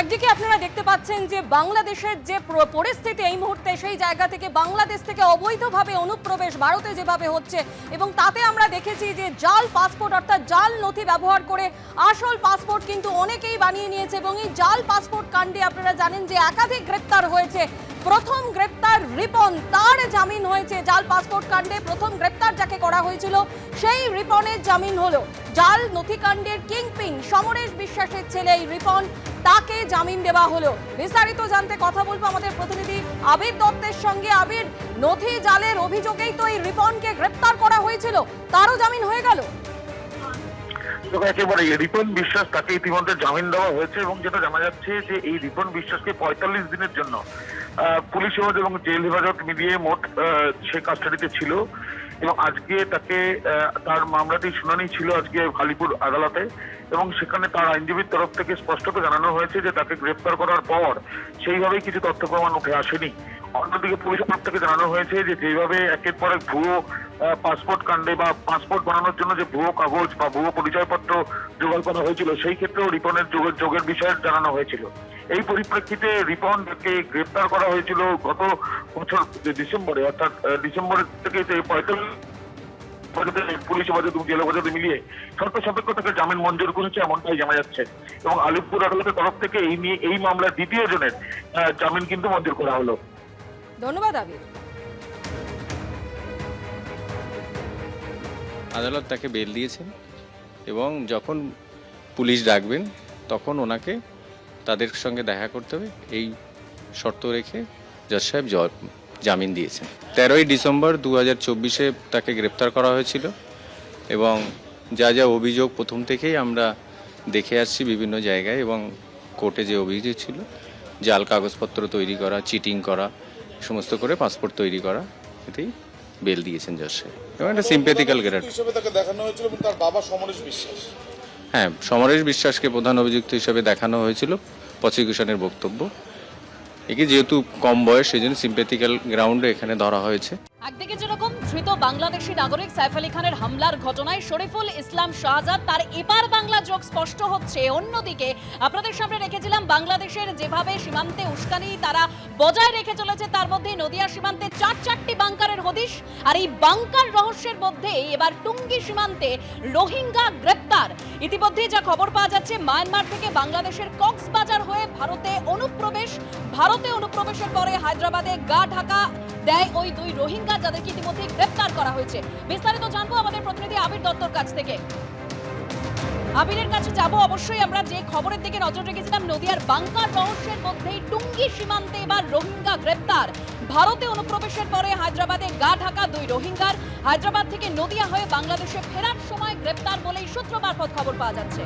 একদিকে আপনারা দেখতে পাচ্ছেন যে বাংলাদেশের যে পরিস্থিতি এই মুহূর্তে, সেই জায়গা থেকে বাংলাদেশ থেকে অবৈধভাবে অনুপ্রবেশ ভারতে যেভাবে হচ্ছে, এবং তাতে আমরা দেখেছি যে জাল পাসপোর্ট অর্থাৎ জাল নথি ব্যবহার করে আসল পাসপোর্ট কিন্তু অনেকেই বানিয়ে নিয়েছে। এবং এই জাল পাসপোর্ট কাণ্ডে আপনারা জানেন যে একাধিক গ্রেপ্তার হয়েছে। প্রথম গ্রেপ্তার রিপন, তার জামিন হয়েছে। জাল পাসপোর্ট কাণ্ডে প্রথম গ্রেপ্তার যাকে করা হয়েছিল সেই রিপনের জামিন হলো। জাল নথিকাণ্ডের কিংপিন সমরেশ বিশ্বাসের ছেলে এই রিপন, তাকে জামিন দেওয়া হলো। বিস্তারিত জানতে কথা বলবো আমাদের প্রতিনিধি আবির দত্তের সঙ্গে। আবির, নথি জালের অভিযোগেই তো এই রিপনকে গ্রেপ্তার করা হয়েছিল, তারও জামিন হয়ে গেল। একেবারে রিপন বিশ্বাস, তাকে ইতিমধ্যে জামিন দেওয়া হয়েছে এবং যেটা জানা যাচ্ছে যে এই রিপন বিশ্বাসকে ৪৫ দিনের জন্য পুলিশ হেফাজত এবং জেল হেফাজত মিলিয়ে মোট সে কাস্টাডিতে ছিল। এবং আজকে তাকে তার মামলাটি শুনানি ছিল আজকে ভালিপুর আদালতে, এবং সেখানে তার আইনজীবীর তরফ থেকে স্পষ্ট করে জানানো হয়েছে যে তাকে গ্রেফতার করার পর সেইভাবেই কিছু তথ্য প্রমাণ উঠে আসেনি। অন্যদিকে পুলিশের তরফ থেকে জানানো হয়েছে যে যেভাবে একের পর এক ভুয়ো পাসপোর্ট কাণ্ডে বা পাসপোর্ট বানানোর জন্য যে ভুয়ো কাগজ বা ভুয়ো পরিচয়পত্র জোগাড় করা হয়েছিল, সেই ক্ষেত্রেও রিপনের যোগের বিষয়ে জানানো হয়েছিল। এই পরিপ্রেক্ষিতে রিপনকে গ্রেফতার করা হয়েছিল গত বছর ডিসেম্বরে, অর্থাৎ ডিসেম্বর থেকে ৪৫ পুলিশ হেফাজত এবং জেল হেফাজতে মিলিয়ে শর্ত সাপেক্ষ তাকে জামিন মঞ্জুর করেছে, এমনটাই জানা যাচ্ছে। এবং আলিপুর আদালতের তরফ থেকে এই মামলার দ্বিতীয় জনের জামিন কিন্তু মঞ্জুর করা হলো। ধন্যবাদ আবির। আদালত তাকে বেল দিয়েছেন এবং যখন পুলিশ ডাকবেন তখন ওনাকে তাদের সঙ্গে দেখা করতে হবে, এই শর্ত রেখে জজ সাহেব জামিন দিয়েছেন। ১৩ই ডিসেম্বর ২০২৪-এ তাকে গ্রেপ্তার করা হয়েছিল এবং যা যা অভিযোগ প্রথম থেকেই আমরা দেখে আসছি বিভিন্ন জায়গায়, এবং কোর্টে যে অভিযোগ ছিল জাল কাগজপত্র তৈরি করা, চিটিং করা, সমস্ত করে পাসপোর্ট তৈরি করা, এতেই বেল দিয়েছেন জজ সাহেব। এবং একটা সিম্প্যাথিক্যাল গ্রেড হিসেবে তাকে দেখানো হয়েছিল এবং তার বাবা সমরেশ বিশ্বাস। হ্যাঁ, সমরেশ বিশ্বাসকে প্রধান অভিযুক্ত হিসেবে দেখানো হয়েছিল। প্রসিকিউশনের বক্তব্য একে যেহেতু কম বয়স, সেই জন্য সিম্প্যাথিক্যাল গ্রাউন্ডে এখানে ধরা হয়েছে। একদিকে যেরকম ধৃত বাংলাদেশি নাগরিক সাইফ আলী খানের হামলার ঘটনায় শরীফুল ইসলাম শাহজাদ, তার এপার বাংলা যোগ স্পষ্ট হচ্ছে। অন্যদিকে আপনাদের সামনে রেখেছিলাম বাংলাদেশের যেভাবে সীমান্তে উস্কানি তারা বজায় রেখে চলেছে, তার মধ্যে নদিয়া সীমান্তে চারটি বাংকারের হদিশ। আর এই বাংকার রহস্যের মধ্যে এবার টুঙ্গি সীমান্তে রোহিঙ্গা গ্রেপ্তার। ইতিমধ্যে যা খবর পাওয়া যাচ্ছে, মায়ানমার থেকে বাংলাদেশের কক্সবাজার হয়ে ভারতে অনুপ্রবেশের পরে হায়দ্রাবাদে গা ঢাকা দেয় ওই দুই রোহিঙ্গা, যাদেরকে ইতিমধ্যে গ্রেপ্তার করা হয়েছে। বিস্তারিত জানবো আমাদের প্রতিনিধি আবির দত্তর কাছ থেকে। আবিরের কাছে যাব অবশ্যই। আমরা যে খবরের দিকে নজর রেখেছিলাম, নদিয়ার বাংকার রহস্যের মধ্যেই টুঙ্গি সীমান্তে এবার রোহিঙ্গা গ্রেপ্তার। ভারতে অনুপ্রবেশের পরে হায়দ্রাবাদে গা ঢাকা দুই রোহিঙ্গার হায়দ্রাবাদ থেকে নদিয়া হয়ে বাংলাদেশে ফেরার সময় গ্রেপ্তার বলেই সূত্র মারফত খবর পাওয়া যাচ্ছে।